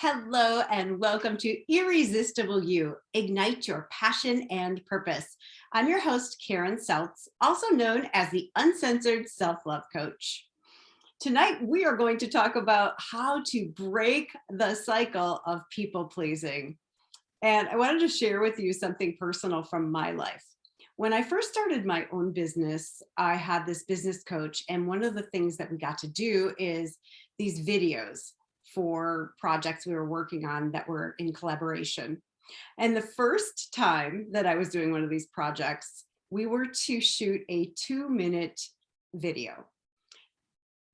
Hello and welcome to Irresistible You, Ignite Your Passion and Purpose. I'm your host, Karen Seltz, also known as the Uncensored Self-Love Coach. Tonight, we are going to talk about how to break the cycle of people pleasing. And I wanted to share with you something personal from my life. When I first started my own business, I had this business coach, and one of the things that we got to do is these videos for projects we were working on that were in collaboration. And the first time that I was doing one of these projects, we were to shoot a 2-minute video.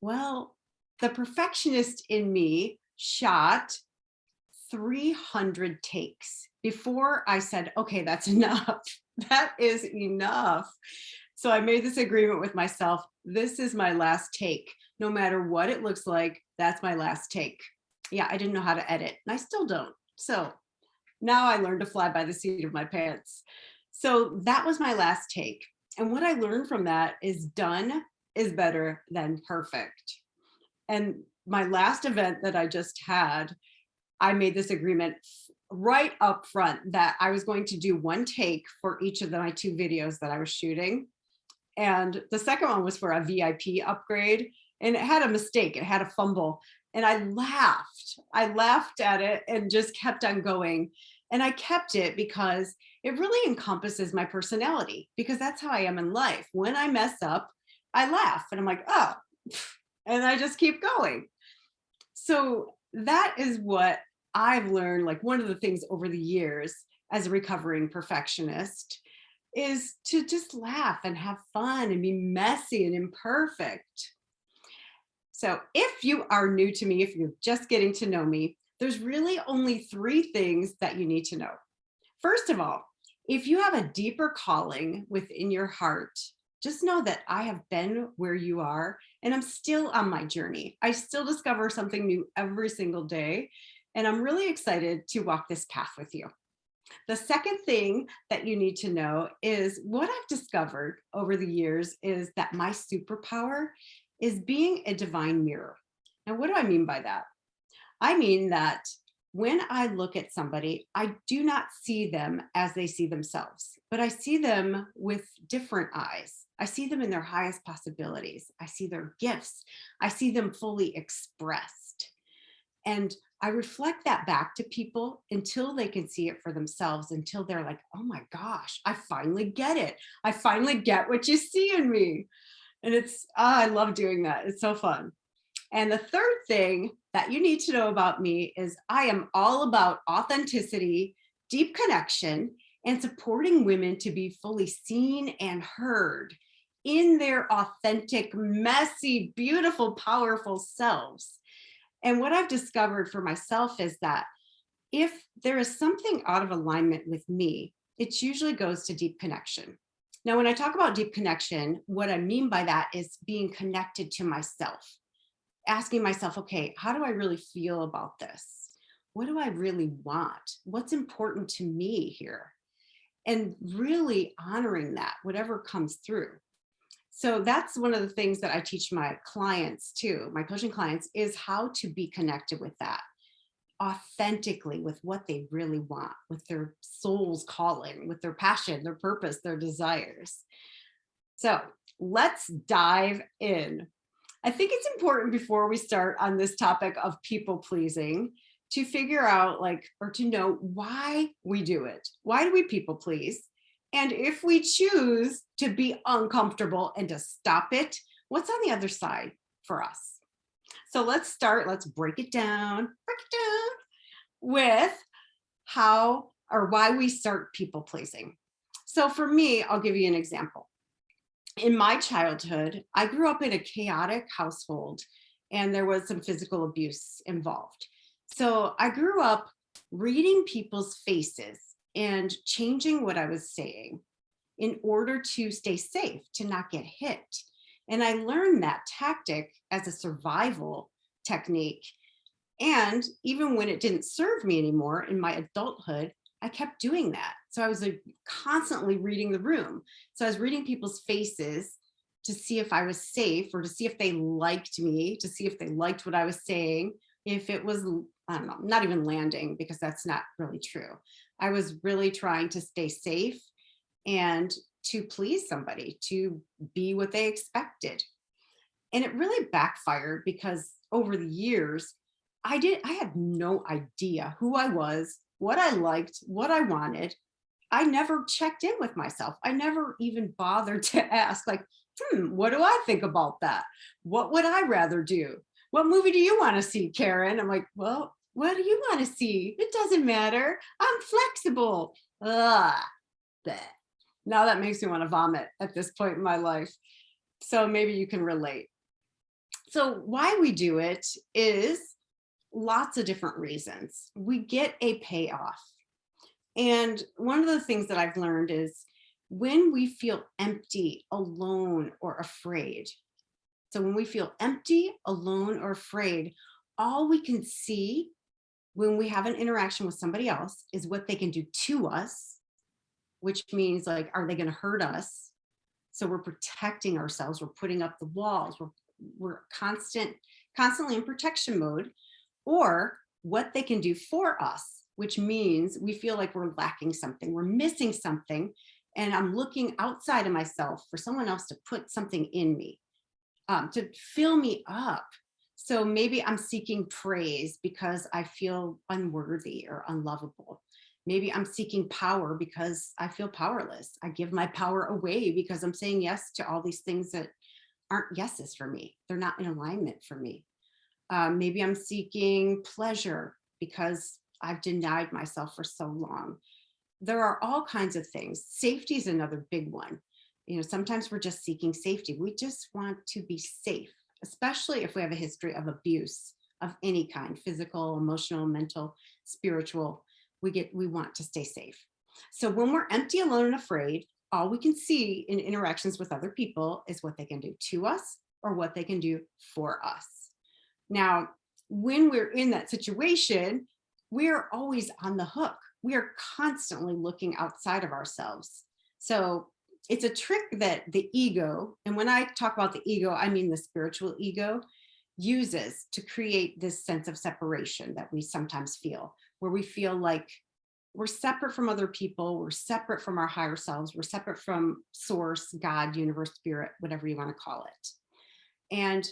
Well, the perfectionist in me shot 300 takes before I said, okay, that's enough. That is enough. So I made this agreement with myself. This is my last take. No matter what it looks like, that's my last take. Yeah, I didn't know how to edit, and I still don't. So now I learned to fly by the seat of my pants. So that was my last take. And what I learned from that is done is better than perfect. And my last event that I just had, I made this agreement right up front that I was going to do one take for each of my 2 videos that I was shooting. And the second one was for a VIP upgrade, and it had a mistake. It had a fumble. And I laughed at it and just kept on going. And I kept it because it really encompasses my personality, because that's how I am in life. When I mess up, I laugh and I'm like, oh, and I just keep going. So that is what I've learned. Like, one of the things over the years as a recovering perfectionist is to just laugh and have fun and be messy and imperfect. So if you are new to me, if you're just getting to know me, there's really only 3 things that you need to know. First of all, if you have a deeper calling within your heart, just know that I have been where you are, and I'm still on my journey. I still discover something new every single day, and I'm really excited to walk this path with you. The second thing that you need to know is what I've discovered over the years is that my superpower is being a divine mirror. Now, what do I mean by that? I mean that when I look at somebody, I do not see them as they see themselves, but I see them with different eyes. I see them in their highest possibilities. I see their gifts. I see them fully expressed. And I reflect that back to people until they can see it for themselves, until they're like, oh my gosh, I finally get it. I finally get what you see in me. And I love doing that. It's so fun. And the third thing that you need to know about me is I am all about authenticity, deep connection, and supporting women to be fully seen and heard in their authentic, messy, beautiful, powerful selves. And what I've discovered for myself is that if there is something out of alignment with me, it usually goes to deep connection. Now, when I talk about deep connection, what I mean by that is being connected to myself, asking myself, okay, how do I really feel about this? What do I really want? What's important to me here? And really honoring that, whatever comes through. So that's one of the things that I teach my clients too, my coaching clients, is how to be connected with that authentically, with what they really want, with their soul's calling, with their passion, their purpose, their desires. So let's dive in. I think it's important before we start on this topic of people pleasing to figure out, or to know why we do it. Why do we people please? And if we choose to be uncomfortable and to stop it, what's on the other side for us? So let's break it down with how or why we start people pleasing. So for me, I'll give you an example. In my childhood, I grew up in a chaotic household, and there was some physical abuse involved. So I grew up reading people's faces and changing what I was saying in order to stay safe, to not get hit. And I learned that tactic as a survival technique. And even when it didn't serve me anymore in my adulthood, I kept doing that. So I was constantly reading the room. So I was reading people's faces to see if I was safe, or to see if they liked me, to see if they liked what I was saying, if it was, I don't know, not even landing, because that's not really true. I was really trying to stay safe and to please somebody, to be what they expected. And it really backfired because over the years, I had no idea who I was, what I liked, what I wanted. I never checked in with myself. I never even bothered to ask, like, what do I think about that? What would I rather do? What movie do you want to see, Karen? I'm like, well, what do you want to see? It doesn't matter. I'm flexible. Ugh. Bleh. Now that makes me want to vomit at this point in my life. So maybe you can relate. So why we do it is lots of different reasons. We get a payoff. And one of the things that I've learned is when we feel empty, alone, or afraid. So when we feel empty, alone, or afraid, all we can see when we have an interaction with somebody else is what they can do to us, which means, like, are they going to hurt us? So we're protecting ourselves. We're putting up the walls. We're constantly in protection mode, or what they can do for us, which means we feel like we're lacking something, we're missing something, and I'm looking outside of myself for someone else to put something in me, to fill me up. So maybe I'm seeking praise because I feel unworthy or unlovable. Maybe I'm seeking power because I feel powerless. I give my power away because I'm saying yes to all these things that aren't yeses for me. They're not in alignment for me. Maybe I'm seeking pleasure because I've denied myself for so long. There are all kinds of things. Safety is another big one. Sometimes we're just seeking safety. We just want to be safe, especially if we have a history of abuse of any kind, physical, emotional, mental, spiritual. We want to stay safe. So when we're empty, alone, and afraid, all we can see in interactions with other people is what they can do to us or what they can do for us. Now, when we're in that situation, we're always on the hook. We are constantly looking outside of ourselves. So it's a trick that the ego, and when I talk about the ego, I mean the spiritual ego, uses to create this sense of separation that we sometimes feel, where we feel like we're separate from other people, we're separate from our higher selves, we're separate from source, God, universe, spirit, whatever you want to call it. And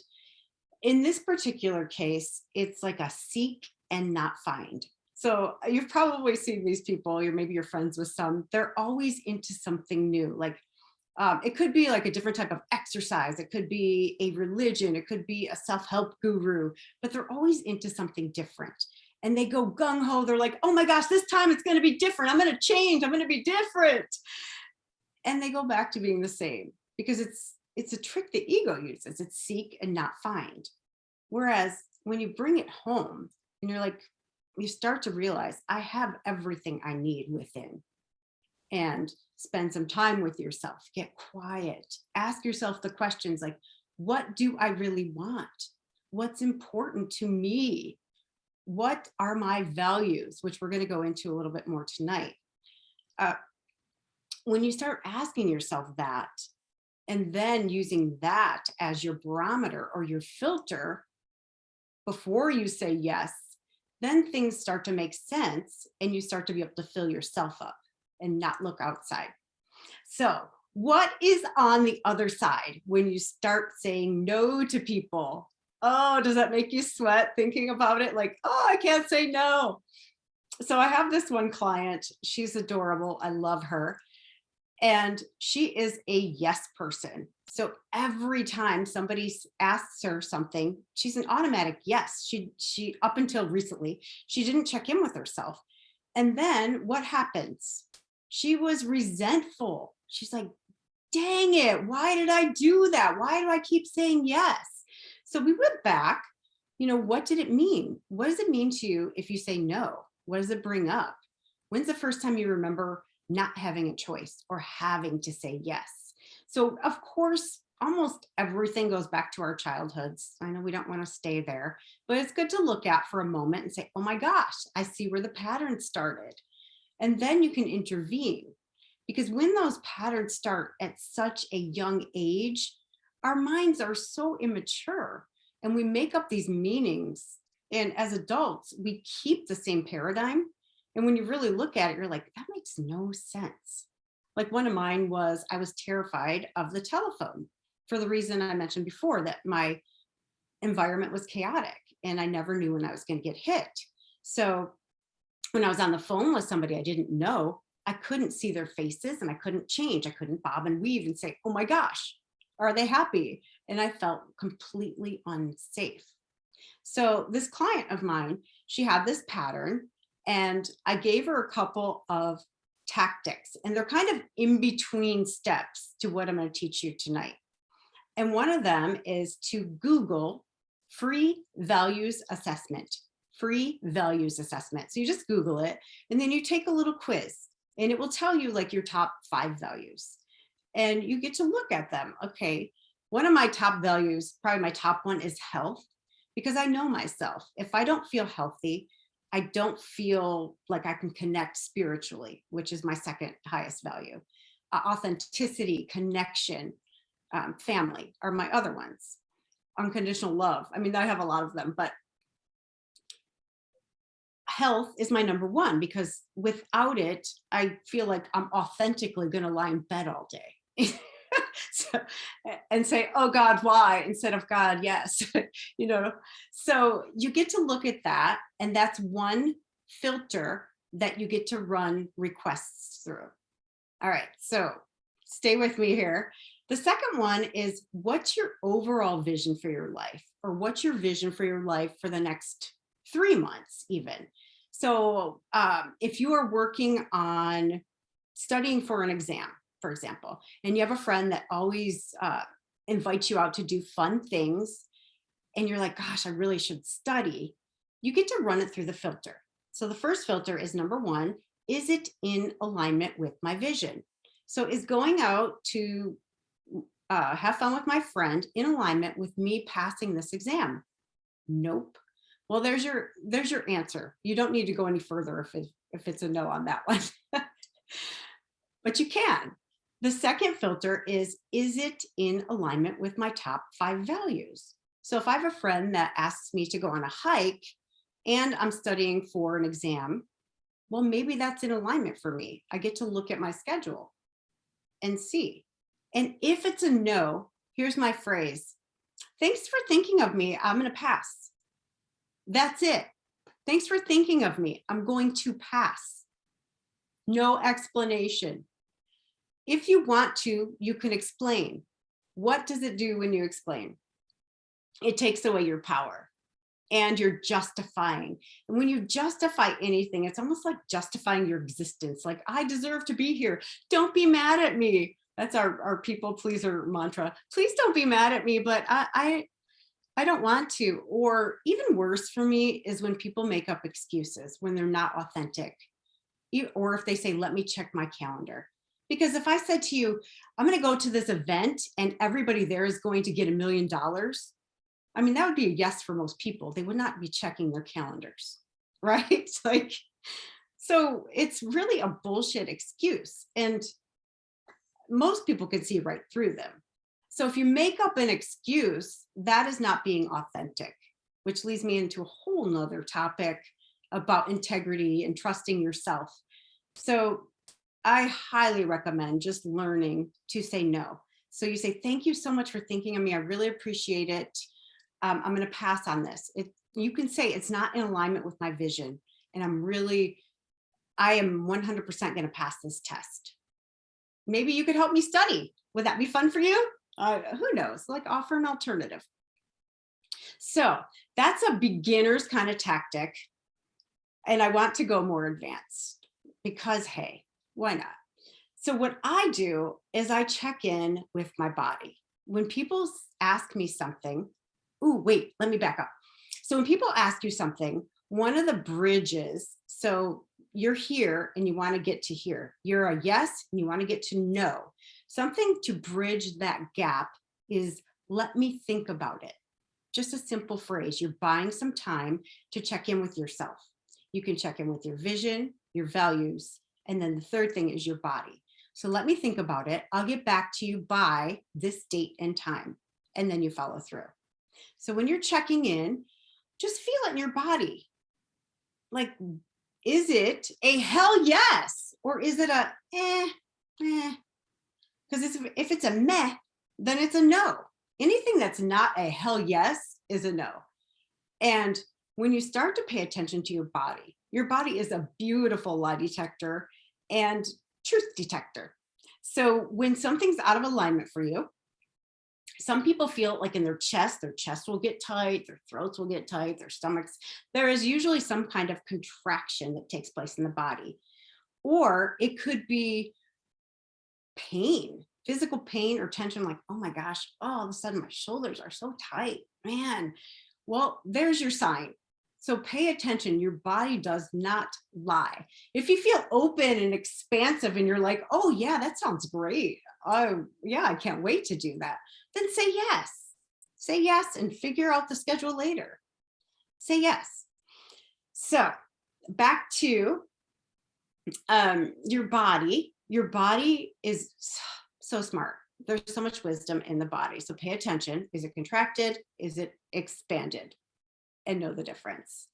in this particular case, it's like a seek and not find. So you've probably seen these people, or maybe you're friends with some, they're always into something new. Like it could be like a different type of exercise. It could be a religion. It could be a self-help guru, but they're always into something different. And they go gung-ho. They're like, oh my gosh, this time it's going to be different. I'm going to change. I'm going to be different. And they go back to being the same because it's a trick the ego uses. It's seek and not find. Whereas when you bring it home and you start to realize I have everything I need within, and spend some time with yourself, get quiet, ask yourself the questions like, what do I really want? What's important to me? What are my values, which we're going to go into a little bit more tonight. When you start asking yourself that, and then using that as your barometer or your filter before you say yes, then things start to make sense and you start to be able to fill yourself up and not look outside. So what is on the other side when you start saying no to people? Oh, does that make you sweat thinking about it? Like, oh, I can't say no. So I have this one client. She's adorable. I love her. And she is a yes person. So every time somebody asks her something, she's an automatic yes. She up until recently, she didn't check in with herself. And then what happens? She was resentful. She's like, dang it, why did I do that? Why do I keep saying yes? So we went back, what did it mean? What does it mean to you if you say no? What does it bring up? When's the first time you remember not having a choice or having to say yes? So of course, almost everything goes back to our childhoods. I know we don't want to stay there, but it's good to look at for a moment and say, oh my gosh, I see where the pattern started. And then you can intervene. Because when those patterns start at such a young age, our minds are so immature and we make up these meanings And as adults, we keep the same paradigm. And when you really look at it, you're like, that makes no sense. Like one of mine was I was terrified of the telephone for the reason I mentioned before, that my environment was chaotic and I never knew when I was going to get hit. So when I was on the phone with somebody I didn't know, I couldn't see their faces and I couldn't change. I couldn't bob and weave and say, oh my gosh, are they happy? And I felt completely unsafe. So this client of mine, she had this pattern and I gave her a couple of tactics, and they're kind of in between steps to what I'm going to teach you tonight. And one of them is to Google free values assessment, free values assessment. So you just Google it and then you take a little quiz and it will tell you like your top 5 values and you get to look at them. Okay. One of my top values, probably my top one, is health, because I know myself. If I don't feel healthy, I don't feel like I can connect spiritually, which is my second highest value. Authenticity, connection, family are my other ones. Unconditional love. I mean, I have a lot of them, but health is my number one, because without it, I feel like I'm authentically going to lie in bed all day. So, and say, oh God, why? Instead of God, yes. So you get to look at that. And that's one filter that you get to run requests through. All right. So stay with me here. The second one is, what's your overall vision for your life? Or what's your vision for your life for the next 3 months even? So if you are working on studying for an exam, for example, and you have a friend that always invites you out to do fun things, and you're like, gosh, I really should study, you get to run it through the filter. So the first filter is number one, is it in alignment with my vision? So is going out to have fun with my friend in alignment with me passing this exam? Nope. Well, there's your answer. You don't need to go any further if it's a no on that one. But you can. The second filter is it in alignment with my top 5 values? So if I have a friend that asks me to go on a hike and I'm studying for an exam, well, maybe that's in alignment for me. I get to look at my schedule and see. And if it's a no, here's my phrase. Thanks for thinking of me. I'm going to pass. That's it. Thanks for thinking of me. I'm going to pass. No explanation. If you want to, you can explain. What does it do when you explain? It takes away your power and you're justifying. And when you justify anything, it's almost like justifying your existence. Like, I deserve to be here. Don't be mad at me. That's our people pleaser mantra. Please don't be mad at me, but I don't want to. Or even worse for me is when people make up excuses when they're not authentic. Or if they say, let me check my calendar. Because if I said to you, I'm going to go to this event and everybody there is going to get $1 million, I mean, that would be a yes for most people. They would not be checking their calendars, right? Like, so it's really a bullshit excuse. And most people can see right through them. So if you make up an excuse, that is not being authentic, which leads me into a whole nother topic about integrity and trusting yourself. So I highly recommend just learning to say no. So you say, thank you so much for thinking of me. I really appreciate it. I'm going to pass on this. You can say it's not in alignment with my vision. And I am 100% going to pass this test. Maybe you could help me study. Would that be fun for you? Who knows? Like, offer an alternative. So that's a beginner's kind of tactic. And I want to go more advanced because, hey, why not? So what I do is I check in with my body. When people ask me something, wait, let me back up. So when people ask you something, one of the bridges, so you're here and you want to get to here. You're a yes and you want to get to no. Something to bridge that gap is, let me think about it. Just a simple phrase. You're buying some time to check in with yourself. You can check in with your vision, your values, and then the third thing is your body. So let me think about it. I'll get back to you by this date and time. And then you follow through. So when you're checking in, just feel it in your body. Like, is it a hell yes? Or is it a eh? Because if it's a meh, then it's a no. Anything that's not a hell yes is a no. And when you start to pay attention to your body is a beautiful lie detector and truth detector. So when something's out of alignment for you, some people feel like in their chest will get tight, their throats will get tight, their stomachs. There is usually some kind of contraction that takes place in the body. Or it could be pain, physical pain or tension, like, oh my gosh, all of a sudden my shoulders are so tight, man. Well, there's your sign. So pay attention. Your body does not lie. If you feel open and expansive and you're like, oh yeah, that sounds great. Oh yeah, I can't wait to do that. Then say yes. Say yes and figure out the schedule later. Say yes. So back to your body. Your body is so smart. There's so much wisdom in the body. So pay attention. Is it contracted? Is it expanded? And know the difference.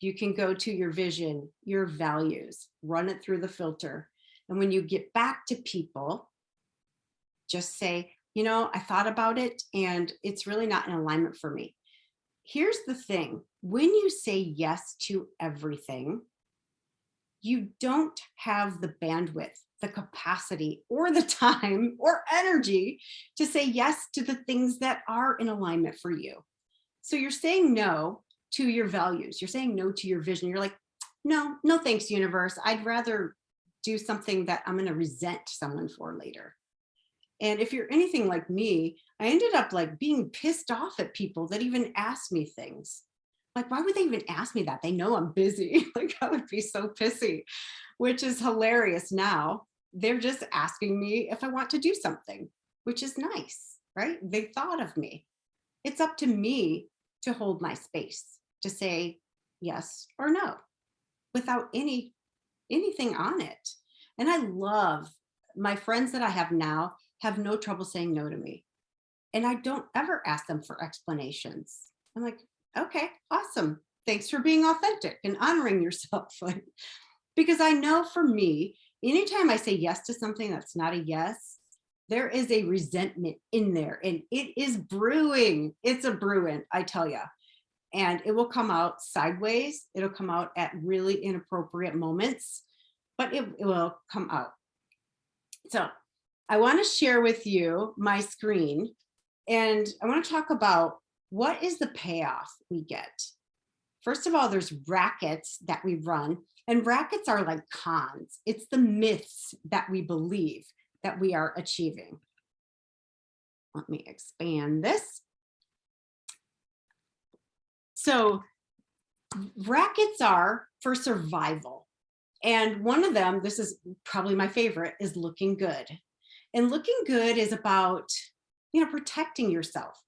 You can go to your vision, your values, run it through the filter. And when you get back to people, just say, you know, I thought about it and it's really not in alignment for me. Here's the thing. When you say yes to everything, you don't have the bandwidth, the capacity, or the time or energy to say yes to the things that are in alignment for you. So you're saying no to your values. You're saying no to your vision. You're like, no thanks, universe. I'd rather do something that I'm going to resent someone for later. And if you're anything like me, I ended up like being pissed off at people that even asked me things. Like, why would they even ask me that? They know I'm busy. Like, I would be so pissy, which is hilarious now. They're just asking me if I want to do something, which is nice, right? They thought of me. It's up to me to hold my space, to say yes or no without anything on it. And I love my friends that I have now have no trouble saying no to me. And I don't ever ask them for explanations. I'm like, okay, awesome. Thanks for being authentic and honoring yourself. Like, because I know for me, anytime I say yes to something that's not a yes, there is a resentment in there and it is brewing. It's a brewing, I tell you. And it will come out sideways. It'll come out at really inappropriate moments, but it will come out. So I want to share with you my screen and I want to talk about what is the payoff we get. First of all, there's rackets that we run, and rackets are like cons. It's the myths that we believe that we are achieving. Let me expand this. So rackets are for survival. And one of them, this is probably my favorite, is looking good. And looking good is about, protecting yourself.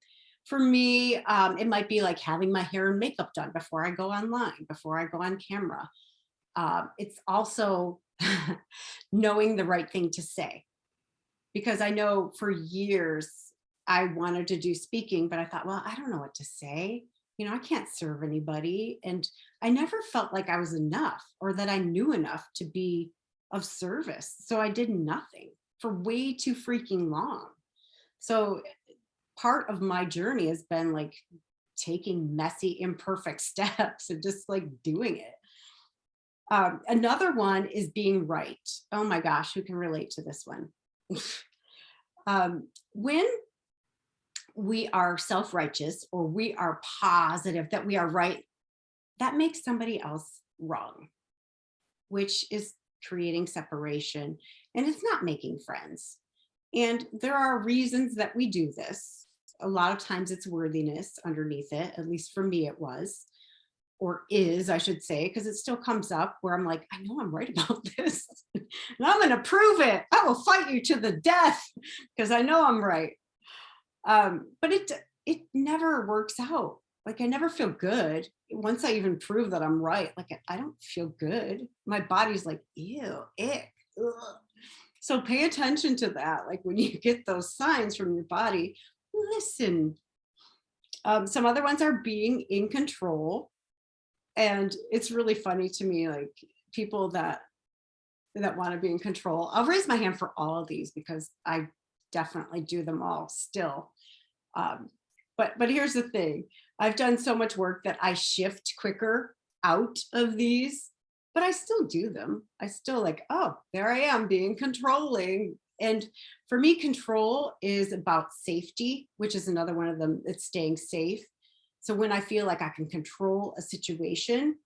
For me, it might be like having my hair and makeup done before I go online, before I go on camera. It's also knowing the right thing to say. Because I know for years I wanted to do speaking, but I thought, well, I don't know what to say. I can't serve anybody. And I never felt like I was enough or that I knew enough to be of service. So I did nothing for way too freaking long. So part of my journey has been like taking messy, imperfect steps and just like doing it. Another one is being right. Oh my gosh, who can relate to this one? When we are self-righteous or we are positive that we are right, that makes somebody else wrong, which is creating separation, and it's not making friends. And there are reasons that we do this. A lot of times it's worthiness underneath it, at least for me it was, or is, I should say, because it still comes up where I'm like, I know I'm right about this, and I'm going to prove it. I will fight you to the death because I know I'm right. But it never works out. Like I never feel good. Once I even prove that I'm right, like I don't feel good. My body's like, ew, ick, ugh. So pay attention to that. Like when you get those signs from your body, listen. Some other ones are being in control. And it's really funny to me, like people that want to be in control. I'll raise my hand for all of these because I definitely do them all still. Um, but here's the thing. I've done so much work that I shift quicker out of these, but I still do them. I still like, oh, there I am being controlling. And for me, control is about safety, which is another one of them. It's staying safe. So when I feel like I can control a situation,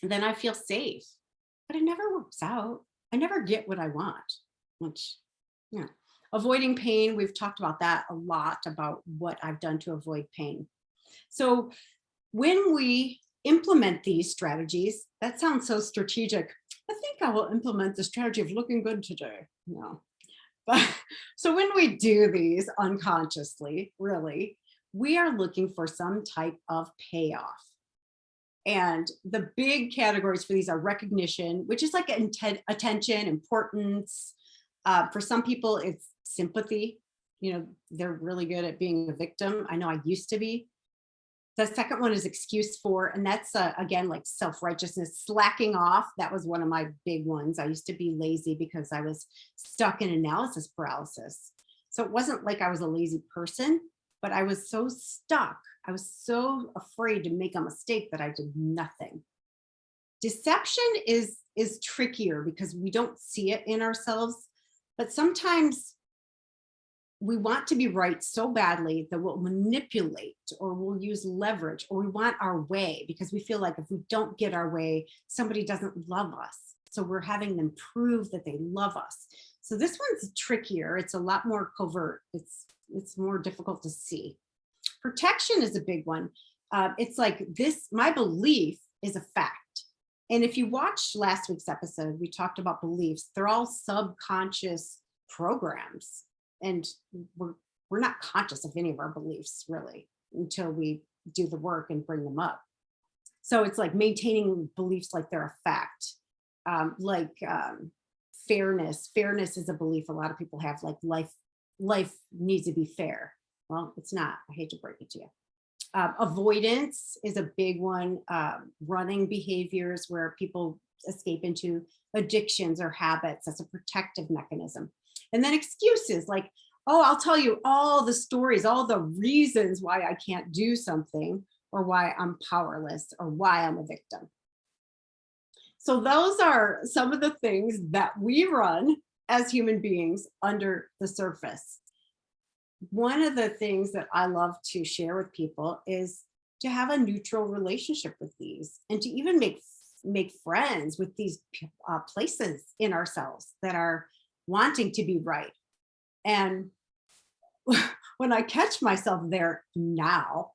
then I feel safe, but it never works out. I never get what I want, which, yeah. Avoiding pain, we've talked about that a lot, about what I've done to avoid pain. So when we implement these strategies, that sounds so strategic. I think I will implement the strategy of looking good today. No. But so when we do these unconsciously, really, we are looking for some type of payoff. And the big categories for these are recognition, which is like attention, importance. For some people, it's sympathy. You know, they're really good at being a victim. I know I used to be. The second one is excuse for, and that's again, like self-righteousness, slacking off. That was one of my big ones. I used to be lazy because I was stuck in analysis paralysis. So it wasn't like I was a lazy person, but I was so stuck. I was so afraid to make a mistake that I did nothing. Deception is trickier because we don't see it in ourselves, but sometimes we want to be right so badly that we'll manipulate or we'll use leverage, or we want our way because we feel like if we don't get our way, somebody doesn't love us. So we're having them prove that they love us. So this one's trickier. It's a lot more covert. It's more difficult to see. Protection is a big one. It's like this, my belief is a fact. And if you watch last week's episode, we talked about beliefs. They're all subconscious programs. And we're not conscious of any of our beliefs really until we do the work and bring them up. So it's like maintaining beliefs like they're a fact. Fairness. Fairness is a belief a lot of people have, like life needs to be fair. Well, it's not. I hate to break it to you. Avoidance is a big one. Running behaviors where people escape into addictions or habits. That's a protective mechanism. And then excuses like, oh, I'll tell you all the stories, all the reasons why I can't do something, or why I'm powerless, or why I'm a victim. So those are some of the things that we run as human beings under the surface. One of the things that I love to share with people is to have a neutral relationship with these, and to even make friends with these places in ourselves that are wanting to be right. And when I catch myself there now,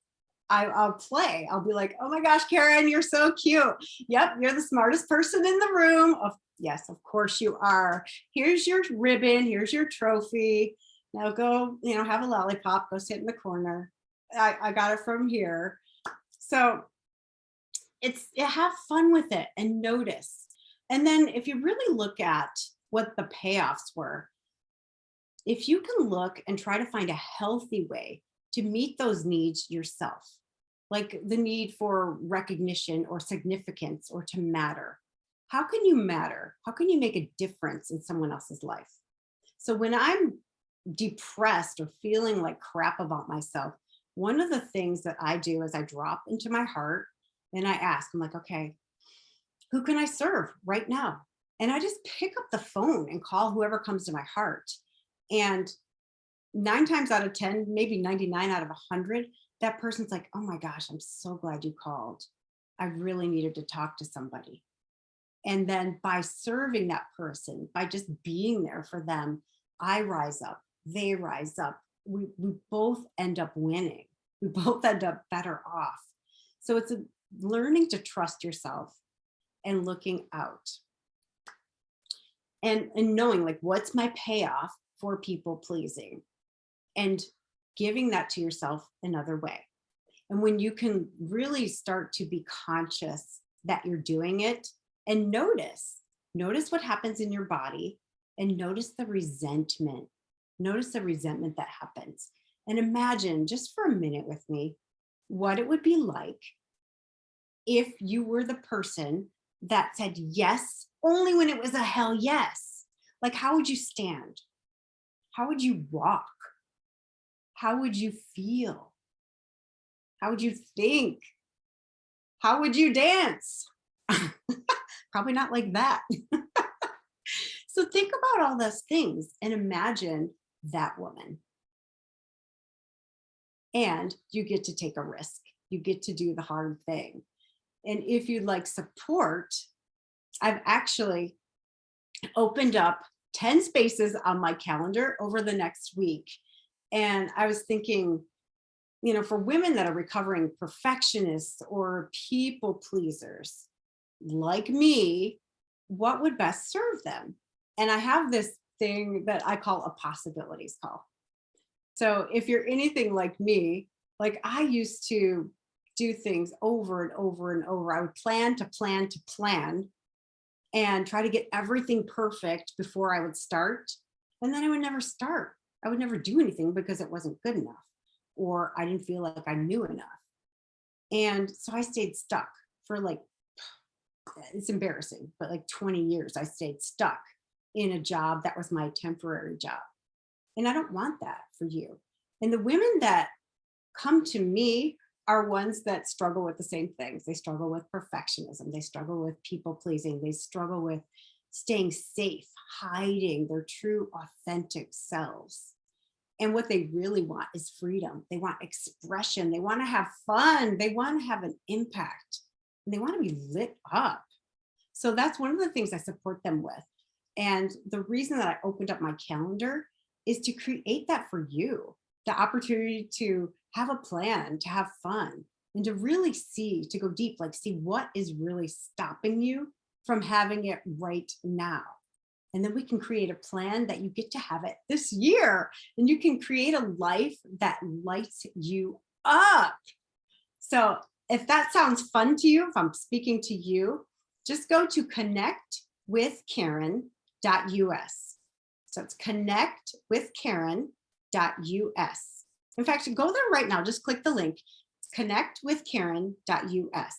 I'll play. I'll be like, oh my gosh, Karen, you're so cute. Yep, you're the smartest person in the room. Yes, of course you are. Here's your ribbon. Here's your trophy. Now go, have a lollipop. Go sit in the corner. I got it from here. So have fun with it and notice. And then if you really look at what the payoffs were, if you can look and try to find a healthy way to meet those needs yourself, like the need for recognition or significance or to matter. How can you matter? How can you make a difference in someone else's life? So when I'm depressed or feeling like crap about myself, one of the things that I do is I drop into my heart and I ask, I'm like, okay, who can I serve right now? And I just pick up the phone and call whoever comes to my heart. And 9 times out of 10, maybe 99 out of 100, that person's like, oh my gosh, I'm so glad you called. I really needed to talk to somebody. And then by serving that person, by just being there for them, I rise up, they rise up. We both end up winning. We both end up better off. So it's learning to trust yourself and looking out. And knowing like, what's my payoff for people pleasing, and giving that to yourself another way. And when you can really start to be conscious that you're doing it, and notice what happens in your body, and notice the resentment that happens. And imagine just for a minute with me what it would be like if you were the person that said yes only when it was a hell yes. Like, how would you stand? How would you walk? How would you feel? How would you think? How would you dance? Probably not like that. So think about all those things and imagine that woman. And you get to take a risk. You get to do the hard thing. And if you'd like support, I've actually opened up 10 spaces on my calendar over the next week. And I was thinking, for women that are recovering perfectionists or people pleasers like me, what would best serve them? And I have this thing that I call a possibilities call. So if you're anything like me, like I used to do things over and over and over. I would plan to plan to plan and try to get everything perfect before I would start. And then I would never start. I would never do anything because it wasn't good enough or I didn't feel like I knew enough. And so I stayed stuck for it's embarrassing, but like 20 years, I stayed stuck in a job that was my temporary job. And I don't want that for you. And the women that come to me are ones that struggle with the same things. They struggle with perfectionism. They struggle with people pleasing. They struggle with staying safe, hiding their true, authentic selves. And what they really want is freedom. They want expression. They want to have fun. They want to have an impact. And they want to be lit up. So that's one of the things I support them with. And the reason that I opened up my calendar is to create that for you, the opportunity to have a plan, to have fun, and to really see, to go deep, like see what is really stopping you from having it right now. And then we can create a plan that you get to have it this year, and you can create a life that lights you up. So if that sounds fun to you, if I'm speaking to you, just go to connectwithkaren.us. So it's connectwithkaren.us. In fact, go there right now. Just click the link. It's connectwithkaren.us.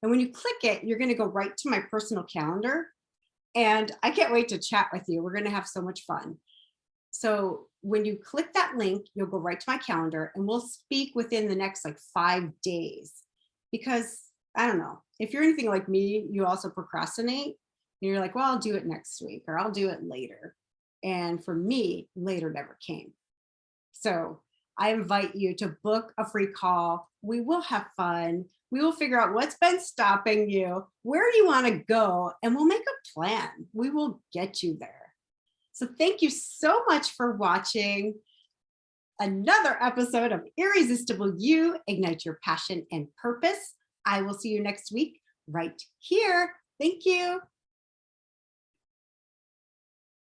And when you click it, you're going to go right to my personal calendar. And I can't wait to chat with you. We're going to have so much fun. So when you click that link, you'll go right to my calendar and we'll speak within the next 5 days. Because I don't know, if you're anything like me, you also procrastinate. And you're like, well, I'll do it next week or I'll do it later. And for me, later never came. So I invite you to book a free call. We will have fun. We will figure out what's been stopping you. Where do you want to go? And we'll make a plan. We will get you there. So thank you so much for watching another episode of Irresistible You, Ignite Your Passion and Purpose. I will see you next week right here. Thank you.